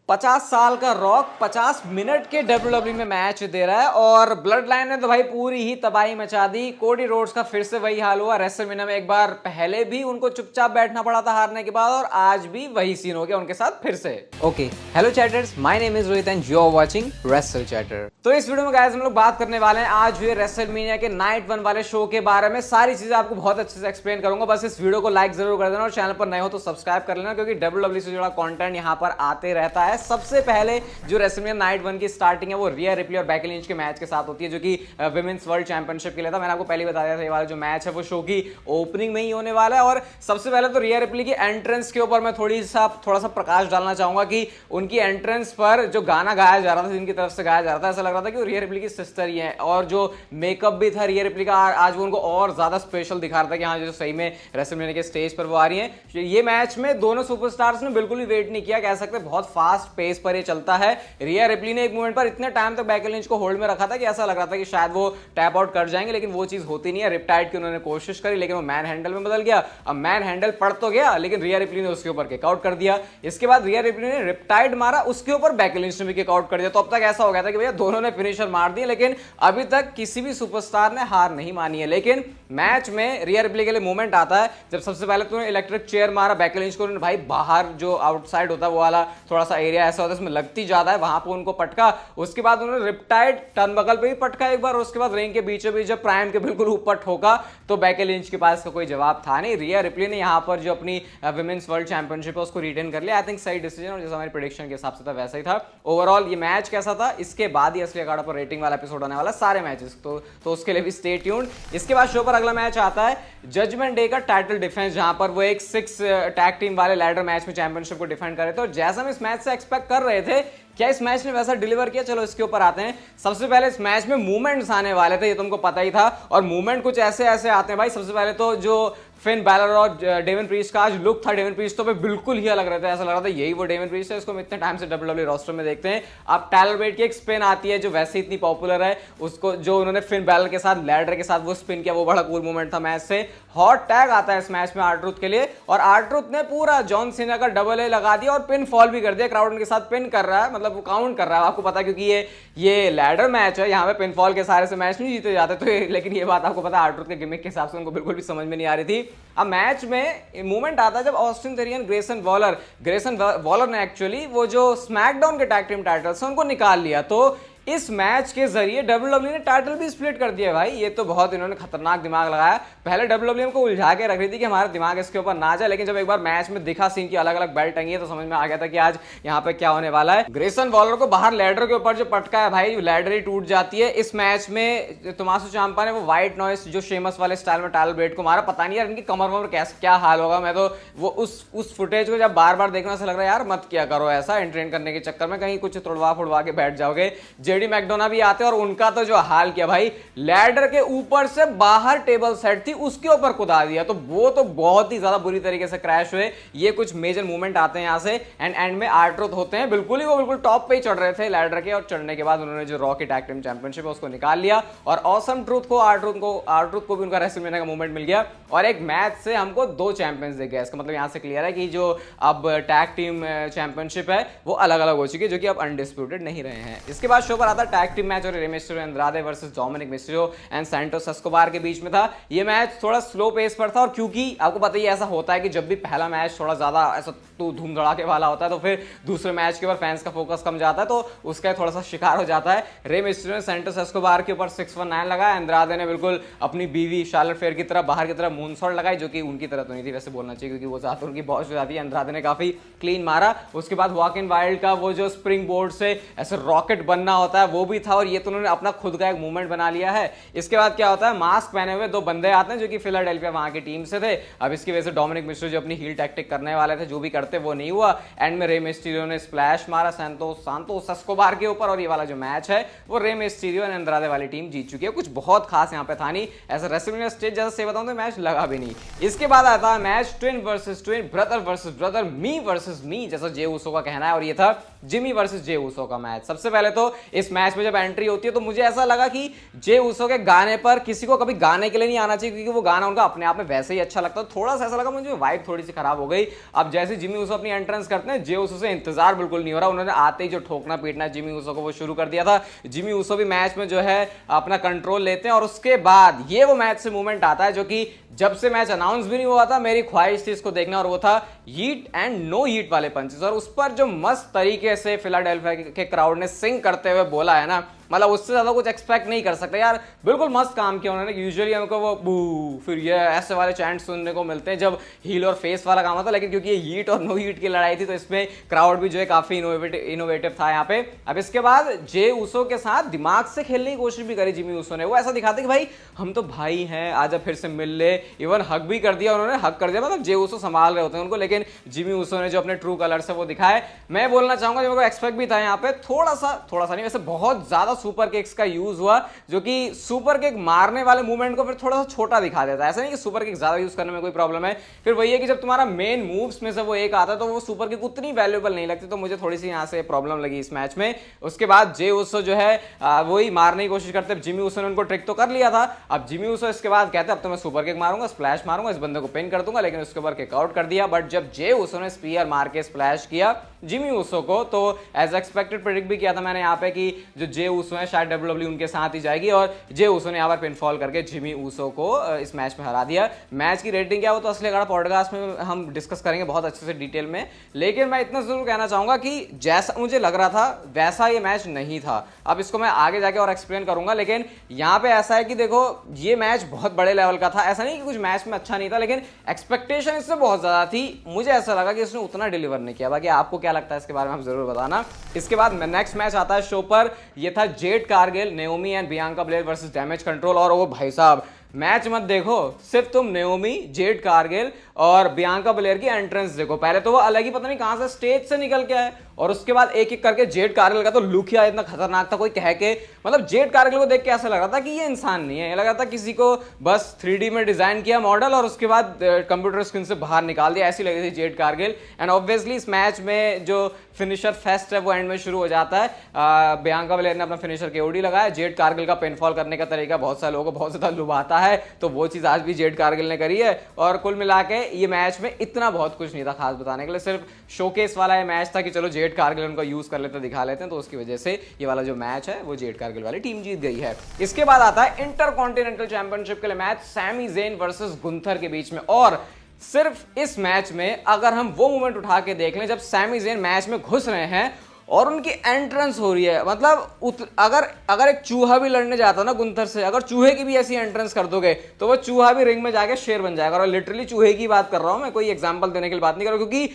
50 साल का rock 50 minute के WWE में मैच दे रहा है और ब्लड लाइन ने तो भाई पूरी ही तबाही मचा दी। कोडी रोड्स का फिर से वही हाल हुआ। रेसलमेनिया में एक बार पहले भी उनको चुपचाप बैठना पड़ा था हारने के बाद और आज भी वही सीन हो गया उनके साथ फिर से। Okay, hello chatters, my name is Rohit and you are watching wrestle chatter. तो इस वीडियो में गाइस हम लोग बात करने वाले हैं आज हुए रेसलमेनिया के नाइट 1 वाले शो के बारे में। सारी चीजें आपको बहुत अच्छे से एक्सप्लेन करूंगा। बस इस वीडियो को लाइक जरूर कर देना और चैनल पर नए हो तो सब्सक्राइब कर लेना क्योंकि WWE से जुड़ा कंटेंट यहां पर आते रहता है। सबसे पहले जो रेसलमेनिया नाइट 1 की स्टार्टिंग है वो रिया रिप्ली और बेकी लिंच के मैच के साथ होती है जो कि विमेंस वर्ल्ड चैंपियनशिप के लिए था। मैंने आपको पहले बता दिया था ये वाला जो मैच है वो शो की ओपनिंग में ही होने वाला है। और सबसे पहले तो रिया रिप्ली की एंट्रेंस के ऊपर मैं थोड़ा सा प्रकाश डालना चाहूंगा कि उनकी एंट्रेंस पर जो गाना गाया जा रहा था, जिनकी तरफ से गाया जा रहा था, ऐसा लग रहा था कि वो रिया रिप्ली की सिस्टर ही है। और जो मेकअप भी था रिया रिप्ली का, आज वो उनको और ज्यादा स्पेशल दिखा रहा था कि हाँ जो सही में रेसलमेनिया के स्टेज पर वो आ रही है। ये मैच में दोनों सुपरस्टार्स ने बिल्कुल भी वेट नहीं किया, कह सकते बहुत फास्ट पेस पर ये चलता है। रिया रिप्ली ने एक मोमेंट पर इतने टाइम तक बेकी लिंच को होल्ड में रखा था कि ऐसा लग रहा था कि शायद वो टैप आउट कर जाएंगे, लेकिन वो चीज होती नहीं है। रिपटाइड की उन्होंने कोशिश करी लेकिन वो मैन हैंडल में बदल गया। अब मैन हैंडल पड़ तो गया लेकिन रिया रिप्ली ने उसके ऊपर किक आउट कर दिया। इसके बाद रिया रिप्ली ने रिपटाइड मारा, उसके ऊपर बेकी लिंच ने भी किक आउट कर दिया। तो अब तक ऐसा हो गया था कि भैया दोनों ने फिनिशर मार दिए, लेकिन अभी तक किसी भी सुपरस्टार ने हार नहीं मानी है। लेकिन मैच में रिया रिप्ली के लिए मोमेंट आता है जब सबसे पहले तो इलेक्ट्रिक चेयर मारा बेकी लिंच को। भाई बाहर जो आउटसाइड होता है वो वाला थोड़ा सा एरिया ऐसा होता है इसमें लगती ज्यादा है, वहां पर उनको पटका। उसके बाद उन्होंने रिपटाइड टर्नबकल पे भी पटका एक बार। उसके बाद रिंग के बीचों बीच जब प्राइम के बिल्कुल ऊपर ठोका तो बेकी लिंच के पास का कोई जवाब था नहीं। रिया रिप्ली ने यहां पर जो अपनी विमेंस वर्ल्ड चैंपियनशिप है उसको रिटेन कर लिया। आई थिंक सही डिसीजन, और जैसा हमारी प्रेडिक्शन के हिसाब से था वैसा ही था। ओवरऑल ये मैच कैसा था इसके बाद ही असली अखाड़ा पर रेटिंग वाला एपिसोड आने वाला सारे मैचेस, तो उसके लिए भी स्टे ट्यून्ड। इसके बाद शो पर अगला मैच आता है जजमेंट डे का टाइटल डिफेंस, जहां पर वो एक 6 टैग टीम वाले लैडर मैच में चैंपियनशिप को डिफेंड कर रहे थे। और जैसा हम इस मैच से एक्सपेक्ट कर रहे थे, क्या इस मैच ने वैसा डिलीवर किया? चलो इसके ऊपर आते हैं। सबसे पहले इस मैच में मूवमेंट्स आने वाले थे, ये तुमको पता ही था। और मूवमेंट कुछ ऐसे ऐसे आते हैं भाई। सबसे पहले तो जो फिन बैलर और डेविन प्रीस्ट का आज लुक था, डेविन प्रीस्ट तो पे बिल्कुल ही अलग रहता है। ऐसा लग रहा था यही वो डेविन प्रीस्ट है, इसको हम इतने टाइम से WWE रोस्टर में देखते हैं। अब टाइलर बेट की एक स्पिन आती है जो वैसे इतनी पॉपुलर है, उसको जो उन्होंने फिन बैलर के साथ लैडर के साथ वो स्पिन किया, वो बड़ा कूल मूवमेंट था मैच से। हॉट टैग आता है इस मैच में आर्ट्रूथ के लिए और आर्ट्रूथ ने पूरा जॉन सीना का डबल ए लगा दिया और पिन फॉल भी कर दिया। क्राउड उनके साथ पिन कर रहा है, मतलब वो काउंट कर रहा है। आपको पता है क्योंकि ये लैडर मैच है, यहाँ पे पिन फॉल के सारे से मैच नहीं जीते जाते। तो लेकिन ये बात आपको पता है आर्ट्रूथ के गिमिक के हिसाब से उनको बिल्कुल भी समझ में नहीं आ रही थी। अब मैच में मूवमेंट आता है जब Austin theory and Grayson Waller ने एक्चुअली वो जो स्मैकडाउन के टैग टीम टाइटल्स हैं उनको निकाल लिया। तो इस मैच के जरिए WWE ने टाइटल भी स्प्लिट कर दिया भाई। ये तो बहुत इन्होंने खतरनाक दिमाग लगाया। पहले WWE को उलझा के रख रही थी कि हमारा दिमाग इसके ऊपर ना जाए, लेकिन जब एक बार मैच में दिखा सीन की अलग अलग बेल्ट टंगी है तो समझ में आ गया था कि आज यहाँ पे क्या होने वाला है। ग्रेसन वॉलर को बाहर लैडर के ऊपर जो पटका है भाई, लैडर ही टूट जाती है। इस मैच में टोमासो ciampa ने वो व्हाइट नॉइस जो शेमस वाले स्टाइल में टाइलर बेट को मारा। पता नहीं यार इनकी कमर वमर कैसे क्या हाल होगा। मैं तो वो उस फुटेज को जब बार बार देखना से लग रहा है यार मत किया करो ऐसा, एंट्रेन करने के चक्कर में कहीं कुछ तोड़वा फुड़वा के बैठ जाओगे। जेडी मैकडोना भी और उनका तो जो हाल किया भाई, लैडर के ऊपर से बाहर टेबल सेट थी उसके ऊपर कुदा दिया। तो वो तो बहुत ही ज्यादा बुरी तरीके से क्रैश हुए। ये कुछ मेजर मूवमेंट आते हैं यहां से। एंड में आर्ट्रूथ होते हैं बिल्कुल ही, वो बिल्कुल टॉप पे ही चढ़ रहे थे लैडर के, और चढ़ने के बाद उन्होंने जो रॉ की टैग टीम चैंपियनशिप है उसको निकाल लिया। और ऑसम ट्रूथ को आर्ट्रूथ को भी उनका रेसलमेनिया का मूवमेंट मिल गया। और एक मैच से हमको 2 चैंपियंस दिख गए। इसका मतलब यहां से क्लियर है कि जो अब टैग टीम चैंपियनशिप है वो अलग अलग हो चुकी है, जो कि अब अनडिस्प्यूटेड नहीं रहे हैं। इसके बाद शो पर आता है टैग टीम मैच और Rey Mysterio Andrade versus Dominik Mysterio and Santos Escobar के बीच में था। ये मैच थोड़ा स्लो पेस पर था और क्योंकि आपको पता ही ऐसा होता है कि जब भी पहला मैच थोड़ा ज्यादा ऐसा तो धूम धड़ाके वाला होता है तो फिर दूसरे मैच के ऊपर फैंस का फोकस कम जाता है, तो उसका थोड़ा सा शिकार हो जाता है। रे मिस्टेरियो ने सैंटोस एस्कोबार के ऊपर 619 लगाया। एंड्राडे ने बिल्कुल अपनी बीवी शार्लेट फेयर की तरह बाहर की तरफ मूनसॉल्ट लगाई, जो कि उनकी तरह तो नहीं थी वैसे बोलना चाहिए क्योंकि वो ज्यादा उनकी बॉस हो जाती है। एंड्राडे ने काफी क्लीन मारा। उसके बाद वॉक इन वाइल्ड का वो जो स्प्रिंग बोर्ड से ऐसे रॉकेट बनना होता है वो भी था, और ये तो उन्होंने अपना खुद का एक मूवमेंट बना लिया है। इसके बाद क्या होता है, मास्क पहने हुए 2 बंदे आते हैं जो कि फिलाडेल्फिया वहां की टीम से थे। अब इसकी वजह से डोमिनिक मिस्टेरियो जो अपनी हील टैक्टिक करने वाले थे, जो भी करते वो नहीं हुआ। एंड में रे मिस्टेरियो ने स्प्लैश मारा सांतोस एस्कोबार के ऊपर, और ये वाला जो मैच है वो रे मिस्टेरियो एंड एंड्राडे वाली टीम जीत चुकी है। कुछ बहुत खास यहाँ पे था नहीं, ऐसा रेसलमेनिया स्टेज जैसा से बताऊं तो मैच लगा भी नहीं। इसके बाद आता है match twin versus twin, brother versus brother, me versus me, जैसा जे ऊसो का कहना है, और ये था जिमी वर्सेस जे ऊसो का मैच। सबसे पहले तो इस मैच में जब एंट्री होती है तो मुझे ऐसा लगा कि जे उसो के गाने पर किसी को कभी गाने के लिए नहीं आना चाहिए, क्योंकि वो गाना उनका अपने आप में वैसे ही अच्छा लगता है। थोड़ा सा ऐसा लगा मुझे, वाइब थोड़ी सी खराब हो गई। अब जैसे जिमी उसो अपनी एंट्रेंस करते हैं, जे उसो से इंतजार बिल्कुल नहीं हो रहा, उन्होंने आते ही जो ठोकना पीटना जिमी उसो को वो शुरू कर दिया था। जिमी उसो भी मैच में जो है अपना कंट्रोल लेते हैं और उसके बाद ये वो मैच से मूवमेंट आता है जो कि जब से मैच अनाउंस भी नहीं हुआ था मेरी ख्वाहिश थी इसको देखना, और वो था हीट एंड नो हीट वाले पंचेस। और उस पर जो मस्त तरीके से फिलाडेल्फिया के क्राउड ने सिंग करते हुए बोला है ना, मतलब उससे ज्यादा कुछ एक्सपेक्ट नहीं कर सकते यार। बिल्कुल मस्त काम किया उन्होंने। यूजुअली हमको वो बू फिर ये ऐसे वाले चैंट सुनने को मिलते हैं जब हील और फेस वाला काम होता है, लेकिन क्योंकि ये हीट और नो हीट की लड़ाई थी तो इसमें क्राउड भी जो है काफी इनोवेटिव था यहाँ पे। अब इसके बाद जे उसो के साथ दिमाग से खेलने की कोशिश भी करी जिमी उसो ने। वो ऐसा दिखाते कि भाई हम तो भाई हैं, आज फिर से मिल ले। इवन हक भी कर दिया उन्होंने, हक कर दिया, मतलब जे उसो संभाल रहे होते हैं उनको, लेकिन जिमी उसो ने जो अपने ट्रू कलर से वो दिखाए। मैं बोलना चाहूंगा जो मेरे को एक्सपेक्ट भी था यहाँ पे, थोड़ा सा नहीं वैसे बहुत ज्यादा सुपर किक्स का यूज हुआ, जो कि सुपर किक मारने वाले मूवमेंट को फिर थोड़ा सा छोटा दिखा देता है। ऐसा नहीं कि सुपर किक ज्यादा यूज करने में कोई प्रॉब्लम है, फिर वही है कि जब तुम्हारा मेन मूव्स में से वो एक आता है तो वो सुपर किक उतनी वैल्यूएबल नहीं लगती, तो मुझे थोड़ी सी यहाँ से प्रॉब्लम लगी इस मैच में। उसके बाद जे उसो जो है वही मारने की कोशिश करते, जिमी उसो ने उनको ट्रिक तो कर लिया था। अब जिमी उसो इसके बाद कहते अब तो मैं सुपर किक मारूंगा, स्प्लैश मारूंगा, इस बंदे को पिन कर दूंगा, लेकिन उसके ऊपर किक आउट कर दिया। बट जब जे उसो ने स्पीयर मार के स्प्लैश किया जिमी उसो को, तो एज एक्सपेक्टेड प्रेडिक्ट भी किया था मैंने यहाँ पे कि जो जे उसो है शायद डब्ल्यूडब्ल्यू उनके साथ ही जाएगी, और जे उसो ने यहाँ पर पिनफॉल करके जिमी उसो को इस मैच में हरा दिया। मैच की रेटिंग क्या हो तो असली अगड़ा पॉडकास्ट में हम डिस्कस करेंगे बहुत अच्छे से डिटेल में, लेकिन मैं इतना जरूर कहना चाहूंगा कि जैसा मुझे लग रहा था वैसा ये मैच नहीं था। अब इसको मैं आगे जाके और एक्सप्लेन करूंगा, लेकिन यहाँ पे ऐसा है कि देखो ये मैच बहुत बड़े लेवल का था। ऐसा नहीं कि कुछ मैच में अच्छा नहीं था, लेकिन एक्सपेक्टेशन इससे बहुत ज्यादा थी। मुझे ऐसा लगा कि इसने उतना डिलीवर नहीं किया। बाकी आपको क्या लगता है इसके बारे में आप जरूर बताना। इसके बाद नेक्स्ट मैच आता है शो पर, यह था Jade Cargill, Naomi and Bianca Blair versus damage control. और वो भाई साहब मैच मत देखो, सिर्फ तुम नेओमी, जेड कारगिल और बियांका ब्लेयर की एंट्रेंस देखो। पहले तो वो अलग ही पता नहीं कहां से स्टेज से निकल के आए, और उसके बाद एक एक करके जेड कारगिल का तो लुक ही इतना खतरनाक था, कोई कह के मतलब जेड कारगिल को देख के ऐसा लग रहा था कि ये इंसान नहीं है, ये लग रहा था किसी को बस 3D में डिजाइन किया मॉडल और उसके बाद कंप्यूटर स्क्रीन से बाहर निकाल दिया, ऐसी लग रही थी जेड कारगिल। एंड ऑब्वियसली इस मैच में जो फिनिशर फेस्ट है वो एंड में शुरू हो जाता है। बियांका ब्लेयर ने अपना फिनिशर केओडी लगाया। जेड कारगिल का पिनफॉल करने का तरीका बहुत सारे लोगों को बहुत ज्यादा लुभाता है, तो वो चीज आज भी जेड कारगिल ने करी है। और कुल मिला के ये मैच में इतना बहुत कुछ नहीं था खास बताने के लिए, सिर्फ शोकेस वाला ये मैच था कि चलो जेड कारगिल उनका यूज कर लेते, दिखा लेते हैं, तो उसकी वजह से ये वाला जो मैच है वो जेड कारगिल वाली टीम जीत गई है। इसके बाद आता है इंटरकॉन्टिनेंटल चैंपियनशिप के लिए match, Sami Zayn versus Gunther के बीच में। और सिर्फ इस मैच में अगर हम वो मोमेंट उठा के देख लें जब सैमी ज़ेन मैच में घुस रहे हैं और उनकी एंट्रेंस हो रही है, मतलब अगर एक चूहा भी लड़ने जाता ना गुंथर से, अगर चूहे की भी ऐसी एंट्रेंस कर दोगे तो वो चूहा भी रिंग में जाके शेर बन जाएगा। और लिटरली चूहे की बात कर रहा हूं मैं, कोई एग्जांपल देने के लिए बात नहीं कर रहा, क्योंकि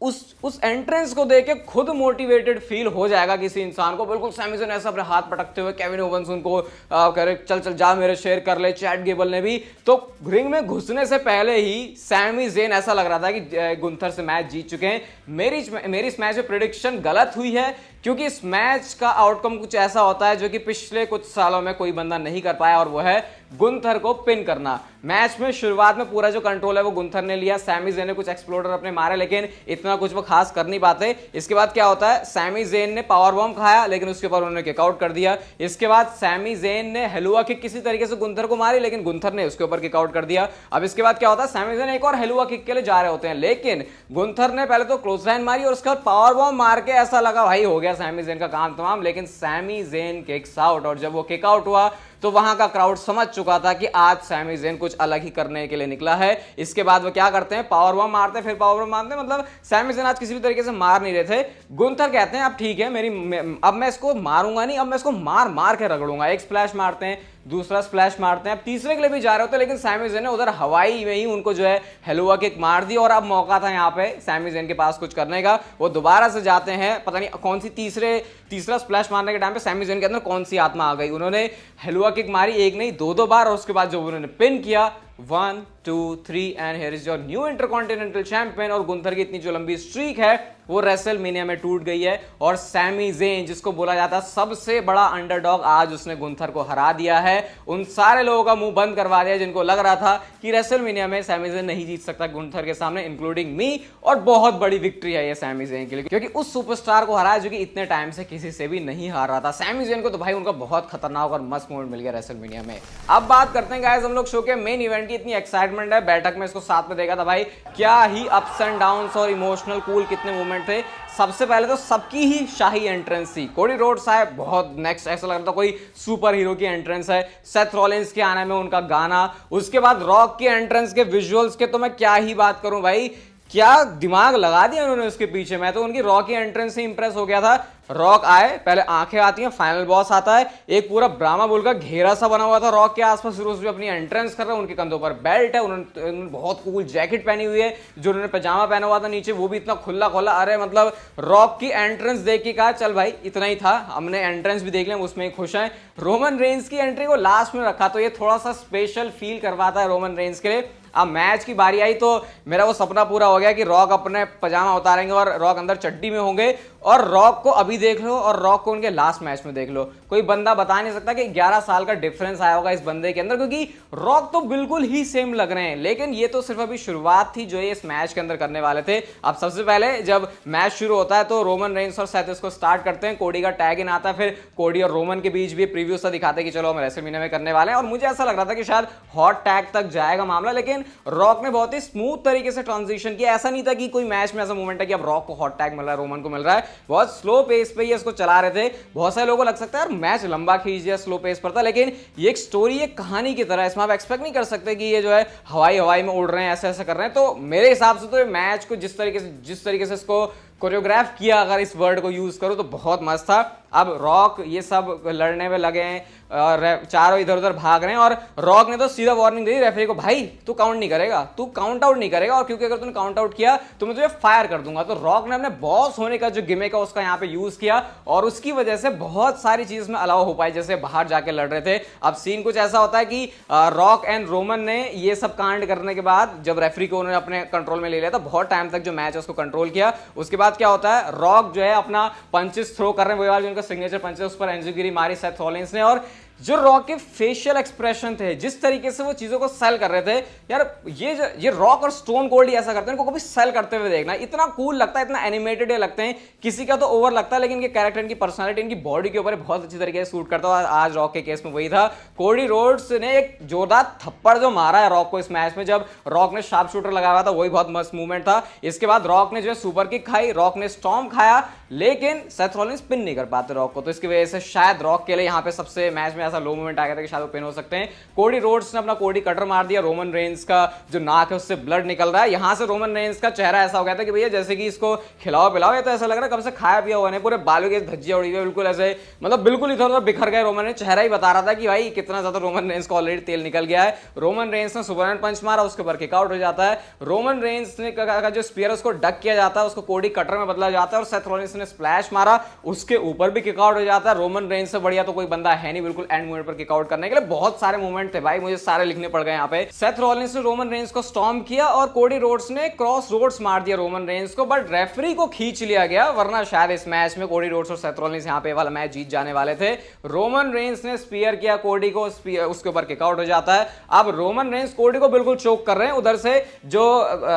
उस एंट्रेंस को देख के खुद मोटिवेटेड फील हो जाएगा किसी इंसान को। बिल्कुल सैमी ज़ेन ऐसा अपने हाथ पटकते हुए, केविन ओवंस उनको कह रहे चल चल जा मेरे शेयर कर ले, चैट गेबल ने भी, तो रिंग में घुसने से पहले ही सैमी ज़ेन ऐसा लग रहा था कि गुंथर से मैच जीत चुके हैं। मेरी इस मैच में प्रेडिक्शन गलत हुई है, क्योंकि इस मैच का आउटकम कुछ ऐसा होता है जो कि पिछले कुछ सालों में कोई बंदा नहीं कर पाया, और वो है गुंथर को पिन करना। मैच में शुरुआत में पूरा जो कंट्रोल है वो गुंथर ने लिया, सैमी ज़ेन ने कुछ एक्सप्लोडर अपने मारे, लेकिन इतना कुछ वो खास कर नहीं पाते। इसके बाद क्या होता है, सैमी ज़ेन ने पावर बॉम्ब खाया, लेकिन उसके ऊपर उन्होंने किक आउट कर दिया। इसके बाद सैमी ज़ेन ने हेलुआ किक किसी तरीके से गुंथर को मारी, लेकिन गुंथर ने उसके ऊपर किक आउट कर दिया। अब इसके बाद क्या होता है, सैमी ज़ेन एक और हेलुआ किक के लिए जा रहे होते हैं, लेकिन गुंथर ने पहले तो क्लोज लाइन मारी और उसके बाद पावर बॉम्ब मार के ऐसा लगा भाई हो गया सैमी ज़ेन का काम तमाम, लेकिन सैमी ज़ेन किक्स आउट। और जब वो किक आउट हुआ तो वहां का क्राउड समझ चुका था कि आज सैमी ज़ेन कुछ अलग ही करने के लिए निकला है। इसके बाद वो क्या करते हैं, पावर बॉम्ब मारते हैं, फिर पावर बॉम्ब मारते हैं, मतलब सैमी ज़ेन आज किसी भी तरीके से मार नहीं रहे थे। गुंथर कहते हैं अब ठीक है अब मैं इसको मारूंगा नहीं, अब मैं इसको मार के रगड़ूंगा। एक स्प्लैश मारते हैं, दूसरा स्प्लैश मारते हैं, अब तीसरे के लिए भी जा रहे होते हैं, लेकिन सैमी ज़ेन ने उधर हवाई में ही उनको जो है हेलुआ किक मार दी। और अब मौका था यहाँ पे सैमी ज़ेन के पास कुछ करने का। वो दोबारा से जाते हैं, पता नहीं कौन सी तीसरा स्प्लैश मारने के टाइम पे सैमी ज़ेन के अंदर कौन सी आत्मा आ गई, उन्होंने हेलुआ किक मारी एक नहीं दो बार, और उसके बाद जब उन्होंने पिन किया 1 2 3 and here is your new intercontinental champion. और गुंथर की इतनी जो लंबी स्ट्रीक है वो रेसलमेनिया में टूट गई है और सैमी ज़ेन, जिसको बोला जाता है सबसे बड़ा अंडरडॉग, आज उसने गुंथर को हरा दिया है। उन सारे लोगों का मुंह बंद करवा दिया जिनको लग रहा था कि रेसलमेनिया में सैमी ज़ेन नहीं जीत सकता गुंथर के सामने, इंक्लूडिंग मी। और बहुत बड़ी विक्ट्री है ये सैमी ज़ेन के लिए, क्योंकि उस सुपरस्टार को हराया जो कि इतने टाइम से किसी से भी नहीं हार रहा था। सैमी ज़ेन को तो भाई उनका बहुत खतरनाक और मस्त मोमेंट मिल गया रेसलमेनिया में। अब बात करते हैं गाइस हम लोग शो के मेन इवेंट की। इतनी एक्साइटमेंट है, बैठक में इसको साथ में देखा था भाई, क्या ही अप्स एंड डाउन्स और इमोशनल कूल कितने मोमेंट थे। सबसे पहले तो सबकी ही शाही एंट्रेंस थी, कोडी रोड्स आए, बहुत नेक्स्ट, ऐसा लग रहा था कोई सुपर हीरो की एंट्रेंस है। सेथ रॉलिंस के आने में उनका गाना, उसके बाद रॉक की एंट्रेंस के विजुअल्स के तो मैं क्या ही बात करूं भाई, क्या दिमाग लगा दिया उन्होंने उसके पीछे। मैं तो उनकी रॉक की एंट्रेंस से इंप्रेस हो गया था। रॉक आए, पहले आंखें आती हैं, फाइनल बॉस आता है, एक पूरा ब्राह्मा बुल का घेरा सा बना हुआ था रॉक के आसपास, फिर उसमें अपनी एंट्रेंस कर रहे हैं। उनके कंधों पर बेल्ट है, उन्होंने बहुत कूल जैकेट पहनी हुई है, जो उन्होंने पजामा पहना हुआ था नीचे वो भी इतना खुला खोला। अरे मतलब रॉक की एंट्रेंस देख के कहा चल भाई इतना ही था, हमने एंट्रेंस भी देख लिया, उसमें ही खुश हैं। रोमन रेंस की एंट्री को लास्ट में रखा तो ये थोड़ा सा स्पेशल फील करवाता है रोमन रेंस के लिए। अब मैच की बारी आई तो मेरा वो सपना पूरा हो गया कि रॉक अपने पजामा उतारेंगे और रॉक अंदर चड्डी में होंगे, और रॉक को अभी देख लो और रॉक को उनके लास्ट मैच में देख लो। कोई बंदा बता नहीं सकता कि 11 साल का डिफरेंस आया होगा इस बंदे के अंदर, क्योंकि रॉक तो बिल्कुल ही सेम लग रहे हैं। लेकिन ये तो सिर्फ अभी शुरुआत थी जो ये इस मैच के अंदर करने वाले थे। अब सबसे पहले जब मैच शुरू होता है तो रोमन रेंस और सेथ इसको स्टार्ट करते हैं, कोडी का टैग इन आता है, फिर कोडी और रोमन के बीच भी प्रीव्यू सा दिखाते हैं कि चलो हम रेसलमेनिया में करने वाले हैं। और मुझे ऐसा लग रहा था कि शायद हॉट टैग तक जाएगा मामला, लेकिन रॉक ने बहुत ही स्मूथ तरीके से ट्रांजिशन किया। ऐसा नहीं था कि कोई मैच में ऐसा मोमेंट है कि अब रॉक को हॉट टैग मिल रहा है, रोमन को मिल रहा है। बहुत स्लो पेस पे ही इसको चला रहे थे। बहुत सारे लोगों को लग सकता है यार मैच लंबा खींच दिया, स्लो पेस पर था, लेकिन ये एक स्टोरी, एक कहानी की तरह, इसमें आप एक्सपेक्ट नहीं कर सकते कि ये जो है हवाई में उड़ रहे हैं, ऐसे ऐसे कर रहे हैं। तो मेरे हिसाब से तो ये मैच को जिस तरीके से इसको कोरियोग्राफ किया, अगर इस वर्ड को यूज करो तो बहुत मस्त था। अब रॉक ये सब लड़ने में लगे हैं और चारों इधर उधर भाग रहे हैं, और रॉक ने तो सीधा वार्निंग दी रेफरी को, भाई तू काउंट नहीं करेगा, तू काउंट आउट नहीं करेगा, और क्योंकि अगर तूने काउंट आउट किया तो मैं तुझे फायर कर दूंगा। तो रॉक ने अपने बॉस होने का जो गिमिक है उसका यहाँ पे यूज किया, और उसकी वजह से बहुत सारी चीज में अलाउ हो पाई, जैसे बाहर जाके लड़ रहे थे। अब सीन कुछ ऐसा होता है कि रॉक एंड रोमन ने ये सब कांड करने के बाद जब रेफरी को उन्होंने अपने कंट्रोल में ले लिया था, बहुत टाइम तक जो मैच है उसको कंट्रोल किया। उसके बाद क्या होता है, रॉक जो है अपना पंचेस थ्रो कर रहे हैं, वही वाले उनका सिग्नेचर पंचेस, उस पर एंजुगिरी मारी सेथ रॉलिंस ने। और जो रॉक के फेशियल एक्सप्रेशन थे, जिस तरीके से वो चीजों को सेल कर रहे थे, यार ये रॉक और स्टोन कोल्ड ही ऐसा करते हैं, इनको कभी सेल करते हुए देखना, इतना कूल लगता है, इतना एनिमेटेड लगते हैं। किसी का तो ओवर लगता है, लेकिन इनके कैरेक्टर, इनकी पर्सनालिटी, इनकी बॉडी के ऊपर बहुत अच्छी तरीके से सूट करता है। आज रॉक के केस में वही था। कोडी रोड्स ने एक जोरदार थप्पड़ जो मारा है रॉक को इस मैच में, जब रॉक ने शार्प शूटर लगाया हुआ था, वही बहुत मस्त मूवमेंट था। इसके बाद रॉक ने जो है सुपर किक खाई, रॉक ने स्टॉर्म खाया, लेकिन सेथ रॉलिंस पिन नहीं कर पाते रॉक को, तो इसकी वजह से शायद रॉक के लिए यहाँ पे सबसे मैच में ऐसा लो मोमेंट आ गया था कि शायद वो पिन हो सकते हैं। कोडी रोड्स ने अपना कोडी कटर मार दिया, रोमन रेंस का जो नाक है उससे ब्लड निकल रहा है। यहां से रोमन रेंस का चेहरा ऐसा हो गया था कि भैया जैसे कि इसको खिलाओ पिलाओ, ये तो ऐसा लग रहा है कब से खाया पिया हुआ नहीं, पूरे बालों की धज्जियां उड़ी हुई, बिल्कुल ऐसे मतलब बिल्कुल इधर उधर बिखर गए। रोमन रेंस चेहरा ही बता रहा था कि भाई कितना ज्यादा रोमन रेंस को ऑलरेडी तेल निकल गया है। रोमन रेंस ने सुपरमैन पंच मारा, उसके ऊपर किक आउट हो जाता है। रोमन रेंस ने का जो स्पीयर उसको डक किया जाता है, उसको कोडी कटर में बदला जाता है, और सेथ रॉलिंस ने स्प्लैश मारा, उसके ऊपर भी किक आउट हो जाता है। रोमन रेंस से बढ़िया तो कोई बंदा है नहीं बिल्कुल एंड मोमेंट पर किक आउट करने के लिए। बहुत सारे मोमेंट थे भाई, मुझे सारे लिखने पड़ गए यहाँ पे। सेथ रॉलिंस ने रोमन रेंस को स्टॉर्म किया और कोडी रोड्स ने क्रॉस रोड्स मार दिया रोमन रेंस को, बट रेफरी को खींच लिया गया, वरना शायद इस मैच में कोडी रोड्स और सेथ रॉलिंस यहाँ पे वाला मैच जीत जाने वाले थे। रोमन रेंस ने स्पीयर किया कोडी को, उसके ऊपर किक आउट हो जाता है। अब रोमन रेंस कोडी को बिल्कुल चोक कर रहे हैं, उधर से जो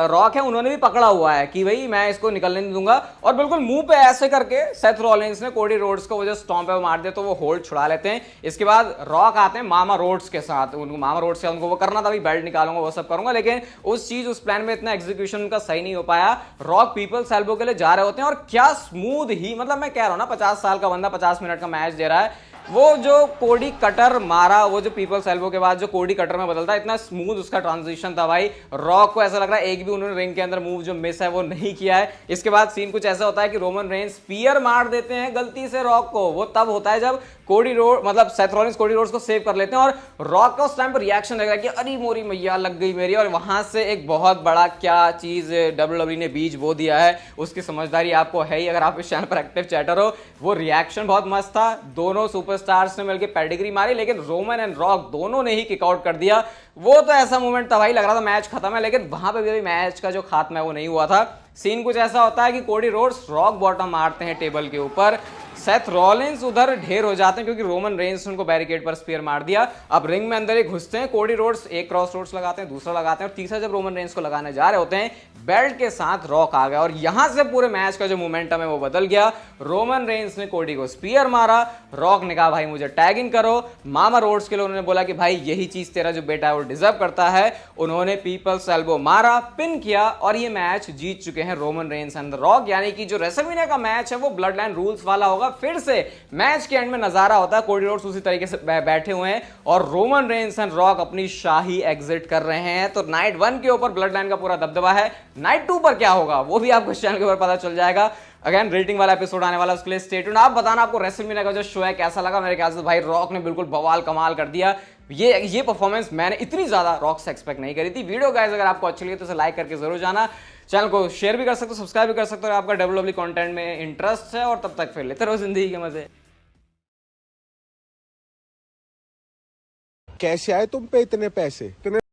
रॉक है उन्होंने भी पकड़ा हुआ है कि भाई मैं इसको निकलने नहीं दूंगा, और बिल्कुल मुंह पे ऐसे करके सेथ रॉलिंस ने कोडी रोड्स को जो स्टॉम्प है वो मार दिया, तो वो होल्ड छुड़ा लेते हैं। इसके बाद रॉक आते हैं मामा रोड्स के साथ, उनको मामा रोड्स से उनको वो करना था, बेल्ट निकालूंगा वो सब करूंगा, लेकिन उस प्लान में इतना एग्जीक्यूशन उनका सही नहीं हो पाया। रॉक पीपल्स एल्बो के लिए जा रहे होते हैं, और क्या स्मूथ ही, मतलब मैं कह रहा हूं ना 50 साल का बंदा 50 मिनट का मैच दे रहा है, वो जो कोडी कटर मारा, वो जो पीपल्स एल्बो के बाद जो कोडी कटर में बदलता है, इतना स्मूथ उसका ट्रांजिशन था भाई। रॉक को ऐसा लग रहा है एक भी उन्होंने रिंग के अंदर मूव जो मिस है वो नहीं किया है। इसके बाद सीन कुछ ऐसा होता है कि रोमन रेंस स्पीयर मार देते हैं गलती से रॉक को, वो तब होता है जब कोडी रोड मतलब सेथ रॉलिंस कोडी रोड्स को सेव कर लेते हैं, और रॉक का उस टाइम पर रिएक्शन लग रहा है कि अरे मोरी मैया लग गई मेरी, और वहां से एक बहुत बड़ा क्या चीज WWE ने बीज बो दिया है, उसकी समझदारी आपको है ही अगर आप इस चैनल पर एक्टिव चैटर हो। वो रिएक्शन बहुत मस्त था, दोनों सुपर सुपरस्टार्स ने मिलकर पेडिग्री मारी, लेकिन रोमन एंड रॉक दोनों ने ही किकआउट कर दिया। वो तो ऐसा मोमेंट था भाई, लग रहा था मैच खत्म है, लेकिन वहां पे भी मैच का जो खात्मा है वो नहीं हुआ था। सीन कुछ ऐसा होता है कि कोडी रोड्स रॉक बॉटम मारते हैं टेबल के ऊपर, सेथ रॉलिंस उधर ढेर हो जाते हैं क्योंकि रोमन रेंस ने उनको बैरिकेड पर स्पीयर मार दिया। अब रिंग में अंदर एक घुसते हैं, कोडी रोड्स एक क्रॉस रोड्स लगाते हैं, दूसरा लगाते हैं, और तीसरा जब रोमन रेंस को लगाने जा रहे होते हैं, बेल्ट के साथ रॉक आ गया और यहां से पूरे मैच का जो मोमेंटम है वो बदल गया। रोमन रेंस ने कोडी को स्पीयर मारा, रॉक ने कहा भाई मुझे टैग इन करो, मामा रोड्स के लिए उन्होंने बोला कि भाई यही चीज तेरा जो बेटा है वो डिजर्व करता है, उन्होंने पीपल्स एल्बो मारा, पिन किया और ये मैच जीत चुके हैं रोमन रेंस एंड रॉक। यानी कि जो रेसलमेनिया का मैच है वो ब्लड लाइन रूल्स वाला होगा। फिर से मैच के एंड में नजारा होता है, कोडी रोड्स उसी तरीके से बैठे हुए हैं और रोमन रेंस एंड रॉक अपनी शाही एग्जिट कर रहे हैं। तो नाइट 1 के ऊपर ब्लड लाइन का पूरा दबदबा है, नाइट 2 पर क्या होगा वो भी आपको चैनल के ऊपर पता चल जाएगा। अगेन रेटिंग वाला एपिसोड आने वाला, उसके लिए स्टे ट्यून्ड। आप बताना आपको रेसलमेनिया का जो शो है कैसा लगा। मेरे ख्याल से भाई रॉक ने बिल्कुल बवाल कमाल कर दिया। ये परफॉर्मेंस मैंने इतनी ज्यादा रॉक से एक्सपेक्ट नहीं करी थी। वीडियो गाइस अगर आपको अच्छी लगी तो इसे लाइक करके जरूर जाना, चैनल को शेयर भी कर सकते हो, सब्सक्राइब भी कर सकते हो। आपका WWE कंटेंट में इंटरेस्ट है और तब तक फिर लेते रहो जिंदगी के मजे। कैसे आए तुम पे इतने पैसे?